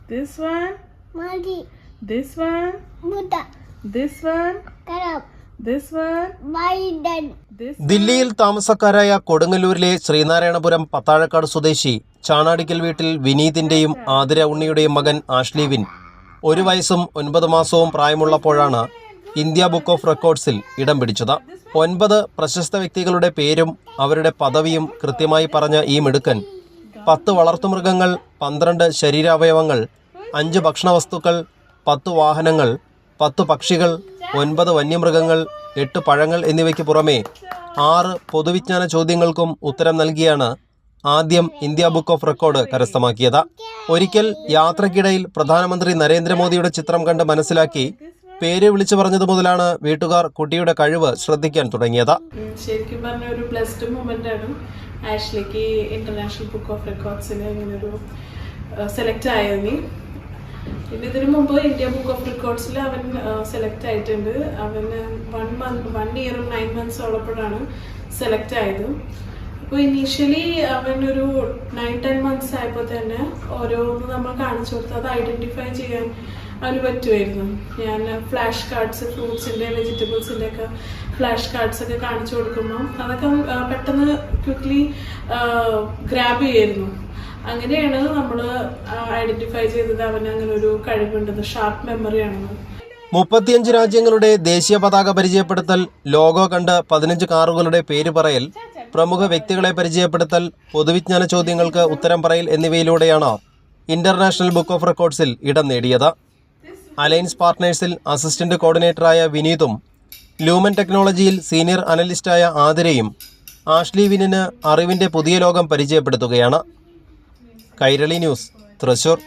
This one. Magi. This one. Buddha. This one. Karam. This one. Biden. This. ദില്ലിയിൽ താമസക്കാരായ കൊടുങ്ങല്ലൂരിലെ ശ്രീനാരായണപുരം പത്താഴക്കാട് സ്വദേശി ചാണാടിക്കൽ വീട്ടിൽ വിനീതിന്റെയും ആതിര ഉണ്ണിയുടെയും മകൻ Ashley win 1 വയസ്സും 9 മാസവും പ്രായമുള്ളപ്പോഴാണ് ഇന്ത്യ ബുക്ക് ഓഫ് റെക്കോർഡ്സിൽ ഇടം പിടിച്ചത്. 9 പ്രശസ്ത വ്യക്തികളുടെ പേരും അവരുടെ പദവിയും കൃത്യമായി പറഞ്ഞ ഈ മിടുക്കൻ 10 വളർത്തുമൃഗങ്ങൾ, 12 ശരീരാവയവങ്ങൾ, 5 ഭക്ഷണവസ്തുക്കൾ, 10 വാഹനങ്ങൾ, 10 പക്ഷികൾ, 9 വന്യമൃഗങ്ങൾ, 8 പഴങ്ങൾ എന്നിവയ്ക്ക് പുറമെ 6 പൊതുവിജ്ഞാന ചോദ്യങ്ങൾക്കും ഉത്തരം നൽകിയാണ് ആദ്യം ഇന്ത്യ ബുക്ക് ഓഫ് റെക്കോർഡ് കരസ്ഥമാക്കിയത്. ഒരിക്കൽ യാത്രക്കിടയിൽ പ്രധാനമന്ത്രി നരേന്ദ്രമോദിയുടെ ചിത്രം കണ്ട് മനസ്സിലാക്കി പേര് വിളിച്ചു പറഞ്ഞത് മുതലാണ് വീട്ടുകാർ കുട്ടിയുടെ കഴിവ് ശ്രദ്ധിക്കാൻ തുടങ്ങിയത്. ശരിക്കും പറഞ്ഞ ഒരു ബ്ലെസ്ഡ് മൊമെന്റ് ആണ് ആഷ്ലിക്ക് ഇന്റർനാഷണൽ ബുക്ക് ഓഫ് റെക്കോർഡ്സിൽ ഇങ്ങനൊരു സെലക്ട് ആയതിന്. പിന്നെ ഇതിനു മുമ്പ് ഇന്ത്യ ബുക്ക് ഓഫ് റെക്കോർഡ്സിൽ അവൻ സെലക്ട് ആയിട്ടുണ്ട്. അവന് 1 ഇയറും 9 months ഉള്ളപ്പോഴാണ് സെലക്ട് ആയത്. അപ്പോൾ ഇനീഷ്യലി അവനൊരു 9-10 months ആയപ്പോൾ തന്നെ ഓരോന്ന് നമ്മൾ കാണിച്ചു കൊടുത്ത് അത് ഐഡന്റിഫൈ ചെയ്യാൻ അവന് പറ്റുമായിരുന്നു. ഞാൻ ഫ്ലാഷ് കാർഡ്സ്, ഫ്രൂട്ട്സിൻ്റെ, വെജിറ്റബിൾസിൻ്റെ ഒക്കെ ഫ്ലാഷ് കാർഡ്സ് ഒക്കെ കാണിച്ചു കൊടുക്കുമ്പോൾ അതൊക്കെ പെട്ടെന്ന് ക്വിക്ക്ലി ഗ്രാബ് ചെയ്യായിരുന്നു. അങ്ങനെയാണ് നമ്മൾ ഐഡന്റിഫൈ ചെയ്തത് അവന് അങ്ങനെ ഒരു കഴിവുണ്ടത്, ഷാർപ്പ് മെമ്മറിയാണെന്ന്. 35 രാജ്യങ്ങളുടെ ദേശീയ പതാക പരിചയപ്പെടുത്തൽ, ലോഗോ കണ്ട് 15 കാറുകളുടെ പേര് പറയൽ, പ്രമുഖ വ്യക്തികളെ പരിചയപ്പെടുത്തൽ, പൊതുവിജ്ഞാന ചോദ്യങ്ങൾക്ക് ഉത്തരം പറയൽ എന്നിവയിലൂടെയാണ് ഇന്റർനാഷണൽ ബുക്ക് ഓഫ് റെക്കോർഡ്സിൽ ഇടം നേടിയത്. അലയൻസ് പാർട്ട്നേഴ്സിൽ അസിസ്റ്റന്റ് കോർഡിനേറ്ററായ വിനീതും ലൂമൻ ടെക്നോളജിയിൽ സീനിയർ അനലിസ്റ്റായ ആതിരയും ആഷ്ലി വിനിന് അറിവിന്റെ പുതിയ ലോകം പരിചയപ്പെടുത്തുകയാണ്. കൈരളി ന്യൂസ്, തൃശൂർ.